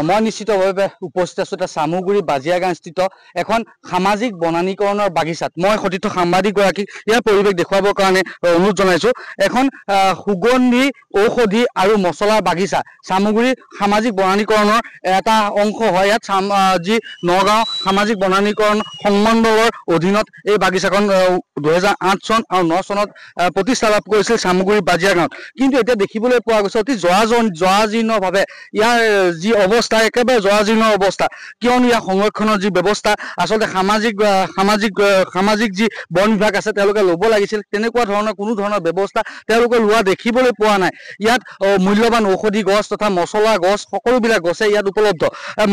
মই নিশ্চিতভাৱে উপস্থিত আছো এটা চামুগুৰি বাজিয়াগাঁওস্থিত এখন সামাজিক বনানীকৰণৰ বাগিচাত। মই সতীৰ্থ সাংবাদিকগৰাকীক ইয়াৰ পৰিৱেশ দেখুৱাবৰ কাৰণে অনুৰোধ জনাইছো। এখন সুগন্ধি ঔষধি আৰু মছলাৰ বাগিচা চামুগুৰি সামাজিক বনানীকৰণৰ এটা অংশ হয়। ইয়াত যি নগাঁও সামাজিক বনানীকৰণ সংমণ্ডলৰ অধীনত এই বাগিচাখন 2008 চন আৰু 9 চনত প্ৰতিষ্ঠা লাভ কৰিছিল চামুগুৰি বাজিয়াগাঁৱত। কিন্তু এতিয়া দেখিবলৈ পোৱা গৈছে অতি জৰাজীৰ্ণভাৱে ইয়াৰ যি অৱস্থা একেবাৰে জৰাজীৰ্ণ অৱস্থা। কিয়নো ইয়াৰ সংৰক্ষণৰ যি ব্যৱস্থা আচলতে সামাজিক যি বন বিভাগ আছে তেওঁলোকে ল'ব লাগিছিল, তেনেকুৱা ধৰণৰ কোনো ধৰণৰ ব্যৱস্থা তেওঁলোকে লোৱা দেখিবলৈ পোৱা নাই। ইয়াত মূল্যৱান ঔষধি গছ তথা মছলা গছ সকলোবিলাক গছে ইয়াত উপলব্ধ।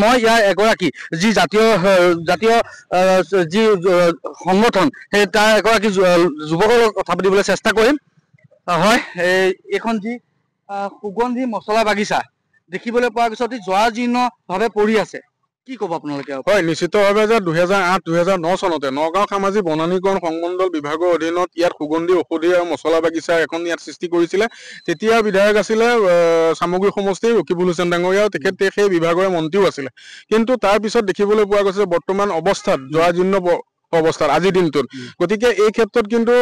মই ইয়াৰ এগৰাকী যি জাতীয় যি সংগঠন সেই তাৰ এগৰাকী যুৱকৰ লগত কথা পাতিবলৈ চেষ্টা কৰিম। হয়, এইখন যি সুগন্ধি মছলা বাগিচা দেখিবলৈ পোৱা গৈছে অতি জৰাজীৰ্ণভাৱে পৰি আছে। কি ক'ব আপোনালোকে? হয়, নিশ্চিতভাৱে যে 2008-2009 চনতে নগাঁও সামাজিক বনানীকৰণ সংমণ্ডল বিভাগৰ অধীনত ইয়াত সুগন্ধি ঔষধি আৰু মছলা বাগিচা এখন ইয়াত সৃষ্টি কৰিছিলে। তেতিয়া বিধায়ক আছিলে চামগুৰি সমষ্টিৰ ৰকিবুল হুছেইন ডাঙৰীয়া, তেখেতে সেই বিভাগৰ মন্ত্ৰীও আছিলে। কিন্তু তাৰ পিছত দেখিবলৈ পোৱা গৈছে বৰ্তমান অৱস্থাত জৰাজীৰ্ণ অৱস্থাত আজিৰ দিনটোত। গতিকে এই ক্ষেত্ৰত কিন্তু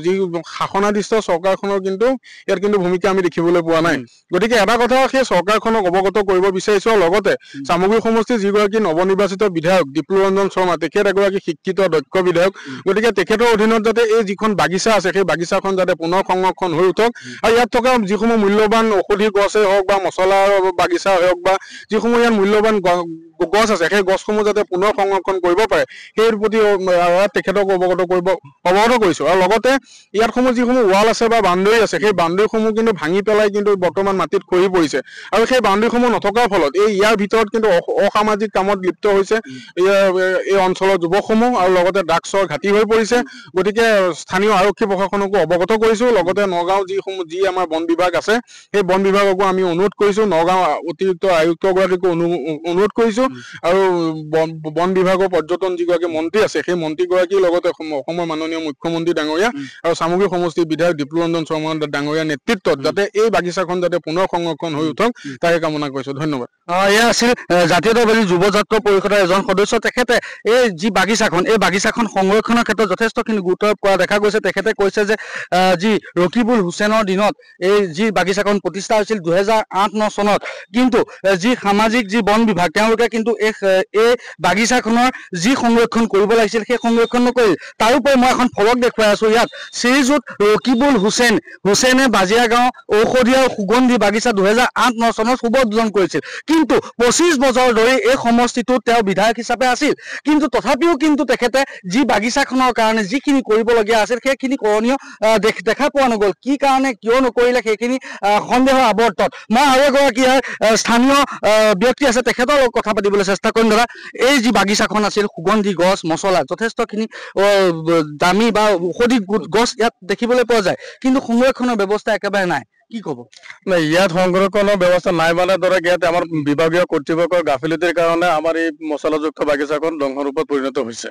যি শাসনাধিষ্ঠ চৰকাৰখনৰ কিন্তু ইয়াত কিন্তু ভূমিকা আমি দেখিবলৈ পোৱা নাই। গতিকে এটা কথা সেই চৰকাৰখনক অৱগত কৰিব বিচাৰিছো। লগতে চামগুৰি সমষ্টিৰ যিগৰাকী নৱনিৰ্বাচিত বিধায়ক ডিপ্লুৰঞ্জন শৰ্মা, তেখেত এগৰাকী শিক্ষিত দক্ষ বিধায়ক। গতিকে তেখেতৰ অধীনত যাতে এই যিখন বাগিচা আছে সেই বাগিচাখন যাতে পুনৰ সংৰক্ষণ হৈ উঠক আৰু ইয়াত থকা যিসমূহ মূল্যৱান ঔষধি গছেই হওক বা মছলাৰ বাগিচা হওক বা যিসমূহ ইয়াত মূল্যৱান গছ আছে সেই গছসমূহ যাতে পুনৰ সংৰক্ষণ কৰিব পাৰে সেই প্ৰতি তেখেতক অৱগত কৰিছো। আৰু লগতে ইয়াত যিসমূহ ৱাল আছে বা বাউণ্ডেৰী আছে সেই বাউণ্ডেৰীসমূহ কিন্তু ভাঙি পেলাই কিন্তু বৰ্তমান মাটিত খহি পৰিছে। আৰু সেই বাউণ্ডেৰীসমূহ নথকাৰ ফলত ইয়াৰ ভিতৰত কিন্তু অসামাজিক কামত লিপ্ত হৈছে এই অঞ্চলৰ যুৱকসমূহ আৰু লগতে ড্ৰাগছৰ ঘাটি হৈ পৰিছে। গতিকে স্থানীয় আৰক্ষী প্ৰশাসনকো অৱগত কৰিছো। লগতে নগাঁও যি আমাৰ বন বিভাগ আছে সেই বন বিভাগকো আমি অনুৰোধ কৰিছো, নগাঁও অতিৰিক্ত আয়ুক্তগৰাকীকো অনুৰোধ কৰিছো আৰু বন বিভাগৰ পৰ্যটন যিগৰাকী মন্ত্ৰী আছে সেই মন্ত্ৰীগৰাকীৰ লগতে অসমৰ মাননীয় মুখ্যমন্ত্ৰী ডাঙৰীয়া আৰু চামগুৰি সমষ্টিৰ বিধায়ক ডিপ্লুৰঞ্জন শৰ্মা ডাঙৰীয়াৰ নেতৃত্বত যাতে এই বাগিচাখন যাতে পুনৰ সংৰক্ষণ হৈ উঠক তাকে কামনা কৰিছো। ধন্যবাদ। এয়া আছিল জাতীয়তাবাদী যুৱ ছাত্ৰ পৰিষদৰ এজন সদস্য। তেখেতে এই যি বাগিচাখন এই বাগিচাখন সংৰক্ষণৰ ক্ষেত্ৰত যথেষ্টখিনি গুৰুত্ব আৰোপ কৰা দেখা গৈছে। তেখেতে কৈছে যে যি ৰকিবুল হুছেইনৰ দিনত এই যি বাগিচাখন প্ৰতিষ্ঠা হৈছিল 2008-9 চনত, কিন্তু যি সামাজিক যি বন বিভাগ তেওঁলোকে কিন্তু এই বাগিচাখনৰ যি সংৰক্ষণ কৰিব লাগিছিল সেই সংৰক্ষণ নকৰিল। তাৰোপৰি মই এখন ফলক দেখুৱাই আছো। ইয়াত শ্ৰীযুত ৰকিবুল হুছেইনে বাজিয়াগাঁও ঔষধি আৰু সুগন্ধি বাগিচা 2008-9 চনত শুভ উদ্বোধন কৰিছিল। কিন্তু 25 বছৰ ধৰি এই সমষ্টিটোত তেওঁ বিধায়ক হিচাপে আছিল। কিন্তু তথাপিও কিন্তু তেখেতে যি বাগিচাখনৰ কাৰণে যিখিনি কৰিবলগীয়া আছিল সেইখিনি কৰণীয় দেখা পোৱা নগ'ল। কি কাৰণে কিয় নকৰিলে সেইখিনি সন্দেহৰ আৱৰ্তত। মই আৰু এগৰাকী স্থানীয় ব্যক্তি আছে, তেখেতৰ লগত কথা পাতিবলৈ চেষ্টা কৰিম। দাদা, এই যি বাগিচাখন আছিল সুগন্ধি গছ মছলা যথেষ্টখিনি দামী বা ঔষধি গছ ইয়াত দেখিবলৈ পোৱা যায়, কিন্তু সংৰক্ষণৰ ব্যৱস্থা একেবাৰে নাই। কি ক'ব? নাই, ইয়াত সংৰক্ষণৰ ব্যৱস্থা নাই মানে ধৰক ইয়াত আমাৰ বিভাগীয় কৰ্তৃপক্ষৰ গাফিলতিৰ কাৰণে আমাৰ এই মছলাযুক্ত বাগিচাখন ধ্বংসৰূপত পৰিণত হৈছে।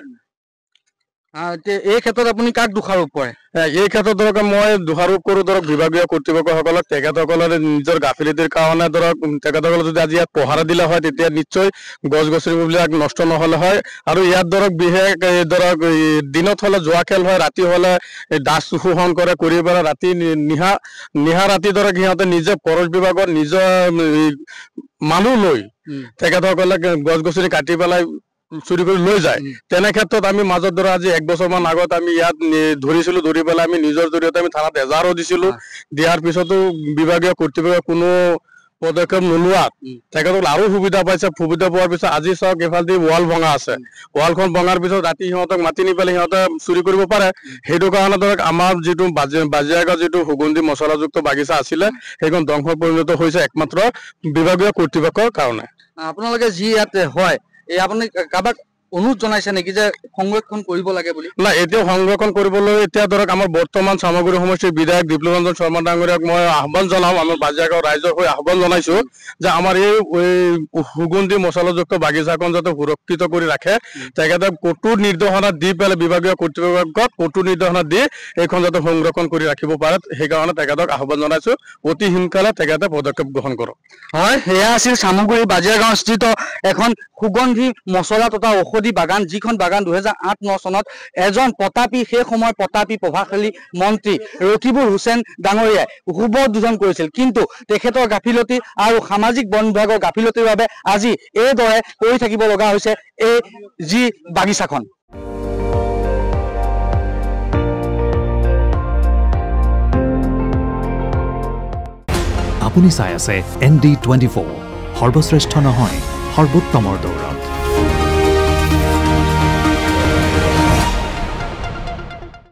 এই ক্ষেত্ৰত আপুনি কাক দোষাৰোপ কৰে? এই ক্ষেত্ৰত ধৰক মই দোষাৰোপ কৰো ধৰক বিভাগীয় কৰ্তৃপক্ষসকলক। তেখেতসকলে নিজৰ গাফিলতিৰ কাৰণে ধৰক তেখেতসকলে যদি আজি ইয়াত পহৰা দিলে হয় তেতিয়া নিশ্চয় গছ গছনিবিলাক নষ্ট নহ'লে হয়। আৰু ইয়াত ধৰক বিশেষ ধৰক দিনত হ'লে যোৱা খেল হয়, ৰাতি হ'লে দাস শোষণ কৰি পেলাই ৰাতি নিশা ৰাতি ধৰক সিহঁতে নিজে ফৰেষ্ট বিভাগত নিজৰ মানুহ লৈ তেখেতসকলে গছ গছনি কাটি পেলাই চুৰি কৰি লৈ যায়। তেনে ক্ষেত্ৰত আমি মাজত ধৰা আজি 1 বছৰমান আগত আমি ইয়াত ধৰিছিলো, ধৰি পেলাই আমি নিজৰ জৰিয়তে আমি থানাত এজাহাৰো দিছিলো। দিয়াৰ পিছতো বিভাগীয় কৰ্তৃপক্ষই কোনো পদক্ষেপ নোলোৱাত তেখেতসকলে আৰু সুবিধা পাইছে। সুবিধা পোৱাৰ পিছত আজি চাওক এইফালে ৱাল ভঙা আছে, ৱালখন ভঙাৰ পিছত ৰাতি সিহঁতক মাতি নি পেলাই সিহঁতে চুৰি কৰিব পাৰে। সেইটো কাৰণে ধৰক আমাৰ যিটো বাজিয়াগাঁও যিটো সুগন্ধি মছলাযুক্ত বাগিচা আছিলে সেইখন ধ্বংস পৰিণত হৈছে একমাত্ৰ বিভাগীয় কৰ্তৃপক্ষৰ কাৰণে। আপোনালোকে যি ইয়াত হয় আপুনি কাৰোবাক অনুৰোধ জনাইছে নেকি যে সংৰক্ষণ কৰিব লাগে বুলি? না, এতিয়া সংৰক্ষণ কৰিবলৈ এতিয়া ধৰক আমাৰ বৰ্তমান চামগুৰি সমষ্টিৰ বিধায়ক দীপ্লৰঞ্জন শৰ্মা ডাঙৰীয়াক মই আহ্বান জনাম, আমাৰ বাজিয়া গাঁৱৰ ৰাইজৰ হৈ আহ্বান জনাইছো যে আমাৰ এই সুগন্ধি মছলাযুক্ত বাগিচাখন যাতে সুৰক্ষিত কৰি ৰাখে। তেখেতে কঠোৰ নিৰ্দেশনা দি পেলাই বিভাগীয় কৰ্তৃপক্ষক কঠোৰ নিৰ্দেশনা দি এইখন যাতে সংৰক্ষণ কৰি ৰাখিব পাৰে, সেইকাৰণে তেখেতক আহ্বান জনাইছো অতি সোনকালে তেখেতে পদক্ষেপ গ্ৰহণ কৰক। হয়, সেয়া আছিল চামগুৰি বাজিয়া গাঁও স্থিত এখন সুগন্ধি মছলা তথা ঔষধি বাগান, যিখন বাগান 2008-09 চনত এজন প্ৰতাপী, সেই সময় প্ৰতাপী প্ৰভাৱশালী মন্ত্ৰী ৰকিবুল হুছেইন ডাঙৰীয়াই শুভ উদ্বোধন কৰিছিল। কিন্তু তেখেতৰ গাফিলতি আৰু সামাজিক বন বিভাগৰ গাফিলতিৰ বাবে আজি এইদৰে কৰি থাকিব লগা হৈছে এই যি বাগিচাখন। আপুনি চাই আছে ND24, সৰ্বশ্ৰেষ্ঠ নহয় সৰ্বোত্তমৰ দৌৰত।